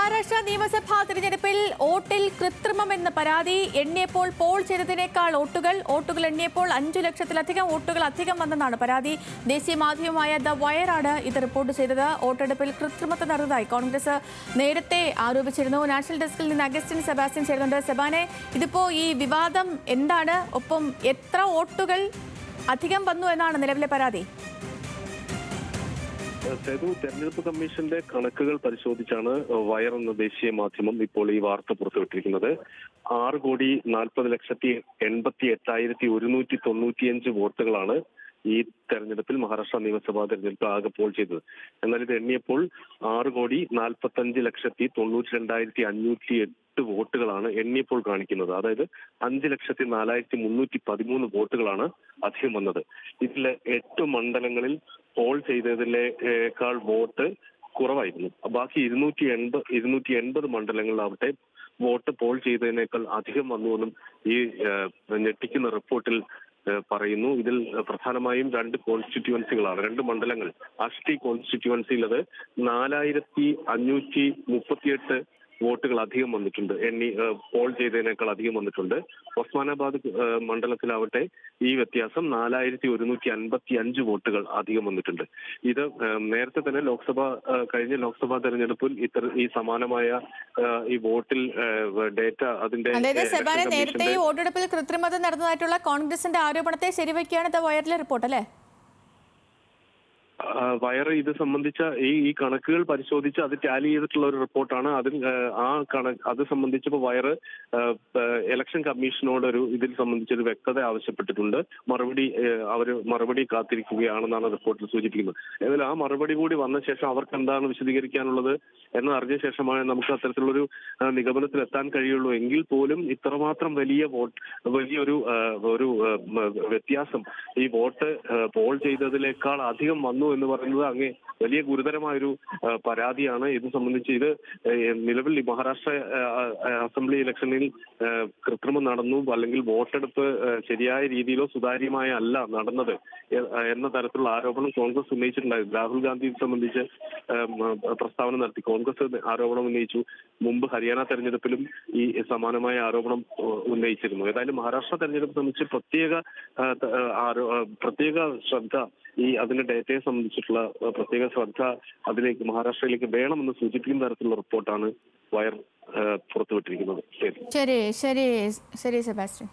മഹാരാഷ്ട്ര നിയമസഭാ തിരഞ്ഞെടുപ്പിൽ വോട്ടിൽ കൃത്രിമമെന്ന പരാതി. എണ്ണിയപ്പോൾ പോൾ ചെയ്തതിനേക്കാൾ വോട്ടുകൾ എണ്ണിയപ്പോൾ 5 ലക്ഷത്തിലധികം വോട്ടുകൾ അധികം വന്നെന്നാണ് പരാതി. ദേശീയ മാധ്യമമായ ദ വയറാണ് ഇത് റിപ്പോർട്ട് ചെയ്തത്. വോട്ടെടുപ്പിൽ കൃത്രിമത്വം നടന്നതായി കോൺഗ്രസ് നേരത്തെ ആരോപിച്ചിരുന്നു. നാഷണൽ ഡെസ്കിൽ നിന്ന് അഗസ്റ്റിൻ സെബാസ്റ്റ്യൻ ചേരുന്നുണ്ട്. സെബാനെ, ഇതിപ്പോ ഈ വിവാദം എന്താണ്? ഒപ്പം എത്ര വോട്ടുകൾ അധികം വന്നു എന്നാണ് നിലവിലെ പരാതി? തെരഞ്ഞെടുപ്പ് കമ്മീഷന്റെ കണക്കുകൾ പരിശോധിച്ചാണ് വയർ എന്ന ദേശീയ മാധ്യമം ഇപ്പോൾ ഈ വാർത്ത പുറത്തുവിട്ടിരിക്കുന്നത്. 6,40,88,195 വോട്ടുകളാണ് ഈ തെരഞ്ഞെടുപ്പിൽ മഹാരാഷ്ട്ര നിയമസഭാ തെരഞ്ഞെടുപ്പ് ആകെ പോൾ ചെയ്തത്. എന്നാൽ ഇത് എണ്ണിയപ്പോൾ 6,45,92,508 വോട്ടുകളാണ് എണ്ണിയപ്പോൾ കാണിക്കുന്നത്. അതായത് 5,04,313 വോട്ടുകളാണ് അധികം വന്നത്. ഇതിൽ 8 മണ്ഡലങ്ങളിൽ പോൾ ചെയ്തതിലേക്കാൾ വോട്ട് കുറവായിരുന്നു. ബാക്കി 280 മണ്ഡലങ്ങളിലാവട്ടെ വോട്ട് പോൾ ചെയ്തതിനേക്കാൾ അധികം വന്നുവെന്നും ഈ ഞെട്ടിക്കുന്ന റിപ്പോർട്ടിൽ പറയുന്നു. ഇതിൽ പ്രധാനമായും 2 കോൺസ്റ്റിറ്റ്യുവൻസികളാണ്, 2 മണ്ഡലങ്ങൾ. അഷ്ടി കോൺസ്റ്റിറ്റ്യുവൻസിയിൽ അത് 4,538 വോട്ടുകൾ അധികം വന്നിട്ടുണ്ട്. പോൾ ചെയ്തതിനേക്കാൾ അധികം വന്നിട്ടുണ്ട്. ഒസ്മാനാബാദ് മണ്ഡലത്തിലാവട്ടെ ഈ വ്യത്യാസം 4,155 വോട്ടുകൾ അധികം വന്നിട്ടുണ്ട്. ഇത് നേരത്തെ തന്നെ കഴിഞ്ഞ ലോക്സഭാ തെരഞ്ഞെടുപ്പിൽ ഈ സമാനമായ ഈ വോട്ടിൽ ഡേറ്റ അതിന്റെ നേരത്തെ ഈ വോട്ടെടുപ്പിൽ കൃത്രിമത നടന്നതായിട്ടുള്ള കോൺഗ്രസിന്റെ ആരോപണത്തെ ശരിവെക്കുകയാണ് ദ വയറിലെ റിപ്പോർട്ട്, അല്ലേ? വയർ ഇത് സംബന്ധിച്ച ഈ കണക്കുകൾ പരിശോധിച്ച് അത് ടാലി ചെയ്തിട്ടുള്ള ഒരു റിപ്പോർട്ടാണ്. അത് സംബന്ധിച്ചപ്പോൾ വയർ ഇലക്ഷൻ കമ്മീഷനോട് ഇതിൽ സംബന്ധിച്ചൊരു വ്യക്തത ആവശ്യപ്പെട്ടിട്ടുണ്ട്. മറുപടി കാത്തിരിക്കുകയാണെന്നാണ് റിപ്പോർട്ടിൽ സൂചിപ്പിക്കുന്നത്. എന്നാൽ ആ മറുപടി കൂടി വന്ന ശേഷം അവർക്ക് എന്താണ് വിശദീകരിക്കാനുള്ളത് എന്ന് അറിഞ്ഞ ശേഷമാണ് നമുക്ക് അത്തരത്തിലുള്ളൊരു നിഗമനത്തിൽ എത്താൻ കഴിയുള്ളൂ. എങ്കിൽ പോലും ഇത്രമാത്രം വലിയൊരു വ്യത്യാസം ഈ വോട്ട് പോൾ ചെയ്തതിനേക്കാൾ അധികം വന്നു എന്ന് പറയുന്നത് അങ്ങേ വലിയ ഗുരുതരമായൊരു പരാതിയാണ്. ഇത് സംബന്ധിച്ച് ഇത് നിലവിൽ മഹാരാഷ്ട്ര അസംബ്ലി ഇലക്ഷനിൽ കൃത്രിമം നടന്നു, അല്ലെങ്കിൽ വോട്ടെടുപ്പ് ശരിയായ രീതിയിലോ സുതാര്യമായ അല്ല നടന്നത് എന്ന തരത്തിലുള്ള ആരോപണം കോൺഗ്രസ് ഉന്നയിച്ചിട്ടുണ്ടായിരുന്നു. രാഹുൽ ഗാന്ധി ഇത് സംബന്ധിച്ച് പ്രസ്താവന നടത്തി. കോൺഗ്രസ് ആരോപണം ഉന്നയിച്ചു. മുമ്പ് ഹരിയാന തെരഞ്ഞെടുപ്പിലും ഈ സമാനമായ ആരോപണം ഉന്നയിച്ചിരുന്നു. ഏതായാലും മഹാരാഷ്ട്ര തെരഞ്ഞെടുപ്പ് സംബന്ധിച്ച് പ്രത്യേക ശ്രദ്ധ അതിന്റെ ഡേറ്റയെ സംബന്ധിച്ചിട്ടുള്ള പ്രത്യേക ശ്രദ്ധ അതിലേക്ക് മഹാരാഷ്ട്രയിലേക്ക് വേണമെന്ന് സൂചിപ്പിക്കുന്ന തരത്തിലുള്ള റിപ്പോർട്ടാണ് വയർ പുറത്തുവിട്ടിരിക്കുന്നത്. ശരി സെബാസ്റ്റ്യൻ.